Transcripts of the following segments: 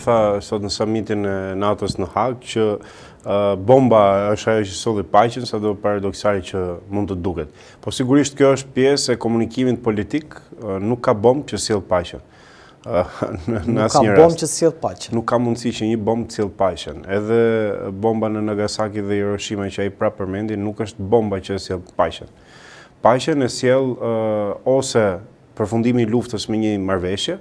tha sot në summitin e NATO-s në Hag që bomba është ajo që solli paqen, sado paradoksale që mund të duket. Po sigurisht kjo është pjesë e komunikimit politik, nuk ka bombë që sjell paqen. Nuk ka bombë që sjell paqen. Nuk ka mundësi që një bombë të sjell paqen. Edhe bomba në Nagasaki dhe Hiroshima që ai prapë përmendi nuk është bomba që sjell paqen. Paqen e sjell ose përfundimi i luftës me një marrëveshje,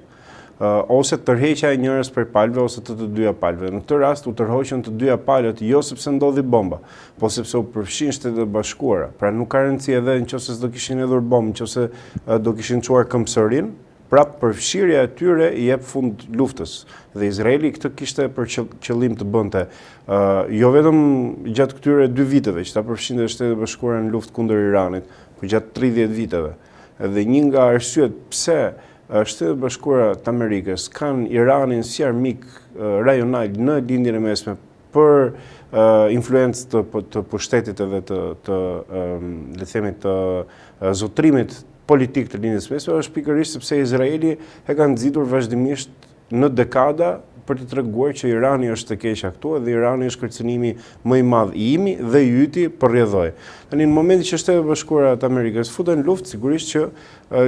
ose tërheqja e njërës për palëve ose të dyja palëve. Në këtë rast u tërhoqën të dyja palët jo sepse ndodhi bomba, po sepse u përfshin Shtetet e Bashkuara. Pra nuk ka rëndësi edhe nëse do kishin hedhur bombë, nëse do kishin çuar këmbësorin, prapë përfshirja e tyre i jep fund luftës. Dhe Izraeli këtë kishte për qëllim të bënte, jo vetëm gjatë këtyre 2 viteve që ta përfshinte Shtetet e Bashkuara në luftë kundër Iranit, por gjatë 30 viteve. Edhe një nga arsyet pse Shtetet Bashkuara të Amerikës kanë Iranin si armik rajonal në lindjen e mesme për influencë të pushtetit edhe le themi të zotrimit politik të lindjes mesme, është pikërisht sepse Izraeli e ka nxitur vazhdimisht në dekada për të treguar që Irani është të keq këtu dhe Irani është kërcënimi më i madh i imi dhe i yti për rrjedhoj. Tani në momentin që Shtetet e Bashkuara të Amerikës futen në luftë, sigurisht që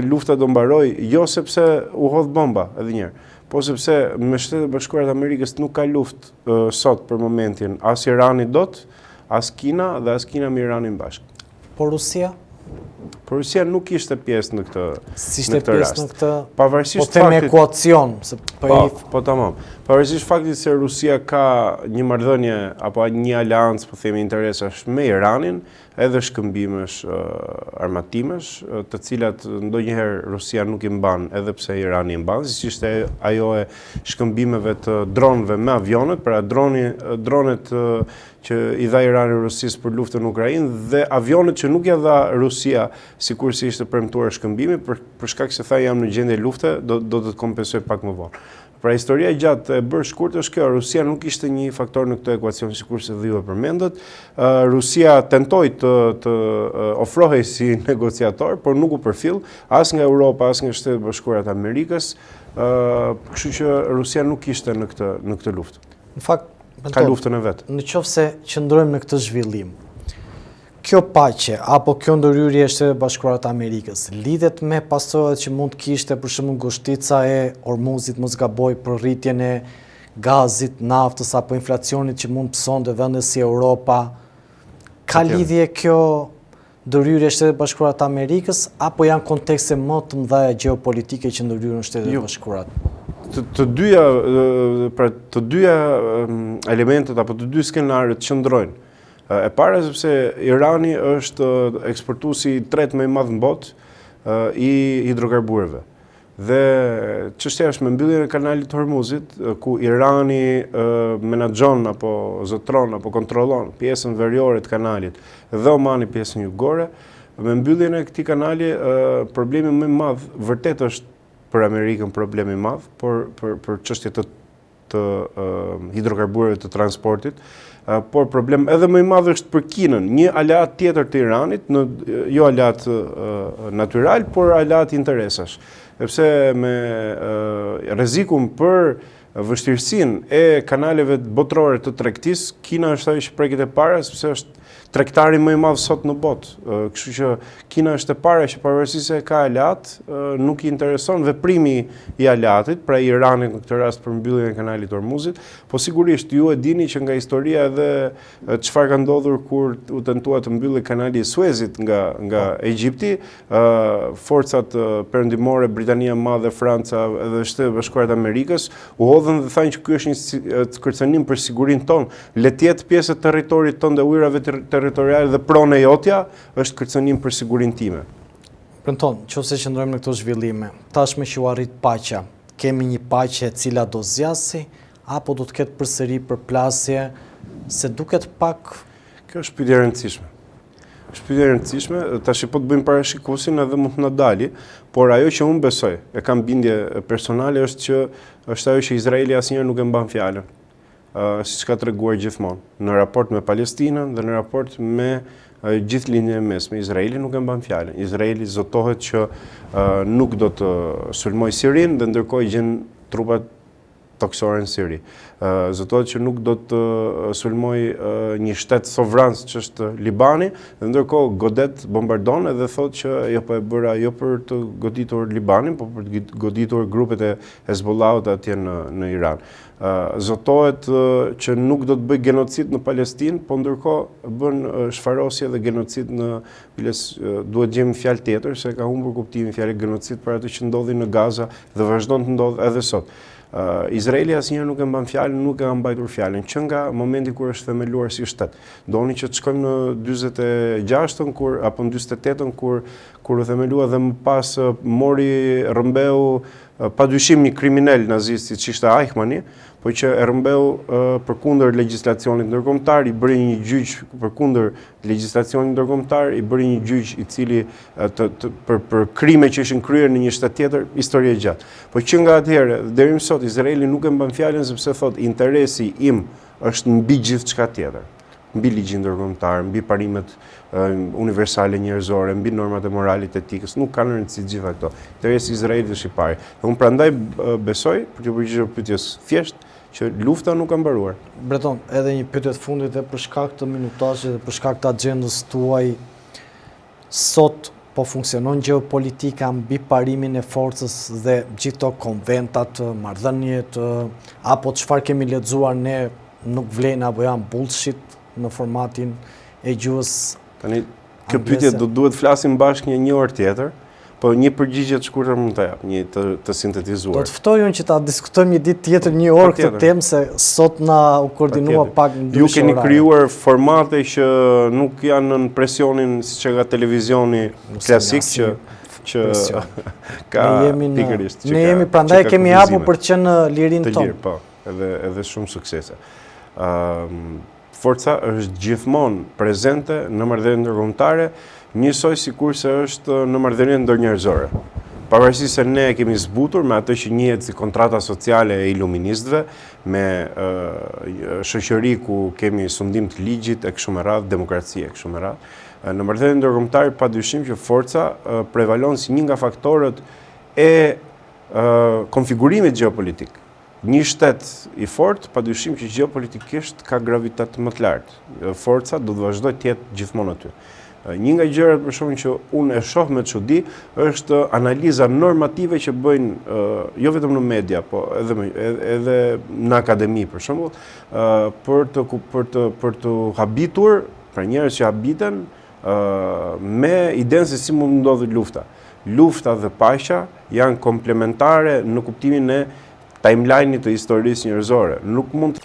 lufta do mbaroj jo sepse u hodh bomba edhe një herë, po sepse me Shtetet e Bashkuara të Amerikës nuk ka luftë sot për momentin as Irani dot, as Kina dhe as Kina me Iranin bashkë. Po Rusia? Por Rusia nuk ishte pjesë në këtë rast. Pavarësisht faktit, po them ekuacion, po tamam. Pavarësisht faktit se Rusia ka një marrëdhënie apo një aleancë, po themi interesash me Iranin, edhe shkëmbimesh armatimesh, të cilat ndonjëherë Rusia nuk i mban, edhe pse Irani i mban, siç ishte ajo e shkëmbimeve të dronëve me avionet, pra dronet që i dha Irani Rusisë për luftën në Ukrainë dhe avionet që nuk ja dha Rusia sikur si ishte premtuar shkëmbimi për shkak se tha jam në gjendje lufte, do të kompensoj pak më vonë. Pra historia gjatë e bërë shkurt është kjo, Rusia nuk ishte një faktor në këtë ekuacion sikur se dhe ju e përmendët. Rusia tentoi të ofrohej si negociator, por nuk u përfill as nga Europa, as nga Shtetet e Bashkuara të Amerikës, kështu që Rusia nuk ishte në këtë luftë. Në fakt, ka luftën e vet. Në qoftë se qëndrojmë në këtë zhvillim, kjo paqe apo kjo ndërhyrje e Shtetet e Bashkuara të Amerikës lidhet me pasojat që mund të kishte për shembull ngushtica e Ormuzit, mos gaboj, për rritjen e gazit, naftës apo inflacionit që mund pësonte vende si Europa. Ka lidhje kjo ndërhyrje e Shtetet e Bashkuara të Amerikës apo janë kontekste më të mëdha gjeopolitike që ndërhyrin Shtetet e Bashkuara? Të dyja elementet apo të dy skenarët qëndrojnë. E para sepse Irani është eksportuesi i tretë më i madh në botë i hidrokarburëve. Dhe çështja është me mbylljen e kanalit të Hormuzit, ku Irani menaxhon apo zotron apo kontrollon pjesën veriore të kanalit dhe Omani pjesën jugore, me mbylljen e këtij kanali problemi më i madh vërtet është për Amerikën problemi i madh, por për çështje të hidrokarburëve të transportit, por problem edhe më i madh është për Kinën, një aleat tjetër të Iranit, jo aleat natyral, por aleat interesash. Sepse me rrezikun për vështirësinë e kanaleve botërore të tregtisë, Kina është ajo që preket e para sepse është tregtari më i madh sot në botë. Kështu që Kina është e para që pavarësisht se ka aleat, nuk i intereson veprimi i aleatit, pra Iranit në këtë rast për mbylljen e kanalit të Hormuzit, po sigurisht ju e dini që nga historia edhe çfarë ka ndodhur kur u tentua të mbyllej kanali i Suezit nga Egjipti, forcat perëndimore, Britania e Madhe, Franca edhe Shtetet e Bashkuara të Amerikës u hodhën dhe thanë që ky është një kërcënim për sigurinë tonë. Le të jetë pjesë e territorit tonë dhe ujërave territoriale dhe prone jotja është kërcënim për sigurinë time. Premton, nëse qëndrojmë në këto zhvillime, tashmë që u arrit paqja, kemi një paqe e cila do zgjasë apo do të ketë përsëri përplasje, se duket pak. Kjo është pyetje e rëndësishme. Është pyetje e rëndësishme, tash po të bëjmë parashikosin edhe mund të na dali, por ajo që unë besoj, e kam bindje personale është ajo që Izraeli asnjëherë nuk e mban fjalën. Siç ka treguar gjithmonë në raport me Palestinën dhe në raport me gjithë linjën e mesme. Izraeli nuk e mban fjalën. Izraeli zotohet që nuk do të sulmojë Sirinë dhe ndërkohë gjen trupat toksore në Siri. Zëtohet që nuk do të sulmoj një shtet sovran që është Libani, dhe ndërkohë godet bombardon edhe thot që jo po e bëra jo për të goditur Libanin, po për të goditur grupet e Hezbollahut atje në Iran. Zotohet që nuk do të bëj genocid në Palestinë, po ndërkohë bën shfarosje dhe genocid në duhet gjejmë fjalë tjetër, se ka humbur kuptimin fjalë genocid për atë që ndodhi në Gaza dhe vazhdon të ndodh edhe sot. Izraeli asnjëherë nuk e mban fjalën, nuk e ka mbajtur fjalën, që nga momenti kur është themeluar si shtet. Doni që të shkojmë në 46-ën apo në 48-ën kur u themelua dhe më pas mori rrëmbeu padyshim një kriminal nazist që ishte Eichmanni, po që e rrëmbeu përkundër legjislacionit ndërkombëtar, i bëri një gjyq përkundër legjislacionit ndërkombëtar, i bëri një gjyq i cili për krime që ishin kryer në një shtet tjetër, histori e gjatë. Po që nga atëherë deri më sot Izraeli nuk e mban fjalën sepse thot interesi im është mbi gjithçka tjetër. Mbi ligjin ndërkombëtar, mbi parimet universale njerëzore, mbi normat e moralit etikës, nuk kanë rëndësi gjitha këto. Interesi i Izraelit është i pari. Dhe unë prandaj besoj, për të përgjigjur pyetjes thjesht, që lufta nuk ka mbaruar. Breton, edhe një pyetje të fundit dhe për shkak të minutazhit dhe për shkak të agjendës tuaj, sot po funksionon gjeopolitika mbi parimin e forcës dhe gjithto konventat, marrëdhëniet, apo çfarë kemi lexuar ne nuk vlen apo janë bullshit në formatin e gjuhës tani kjo pyetje do duhet flasim bashkë një orë tjetër, po një përgjigje të shkurtër mund ta jap, një të sintetizuar. Do të ftoj unë që ta diskutojmë një ditë tjetër një orë këtë temë se sot na u koordinua pak ndryshe. Ju keni krijuar formate që nuk janë në presionin siç e ka televizioni klasik që ka pikërisht. Ne jemi prandaj kemi hapur për të qenë lirinë tonë. Po, edhe shumë suksese. Forca është gjithmonë prezente në marrëdhëniet ndërkombëtare, njësoj sikur se është në marrëdhëniet ndërnjerëzore. Pavarësisht se ne kemi zbutur me atë që njihet si kontrata sociale e iluministëve, me shoqëri ku kemi sundim të ligjit e kështu me radhë, demokraci e kështu me radhë. Në marrëdhëniet ndërkombëtare padyshim që forca prevalon si një nga faktorët e konfigurimit gjeopolitik. Një shtet i fort, padyshim që gjeopolitikisht ka gravitet më të lartë. Forca do të vazhdojë të jetë gjithmonë aty. Një nga gjërat për shembull që unë e shoh me çudi është analiza normative që bëjnë jo vetëm në media, po edhe në akademi për shembull, për të habitur, pra njerëz që habiten me idenë se si mund ndodhi lufta. Lufta dhe paqja janë komplementare në kuptimin e timeline-it të historisë njerëzore. Nuk mund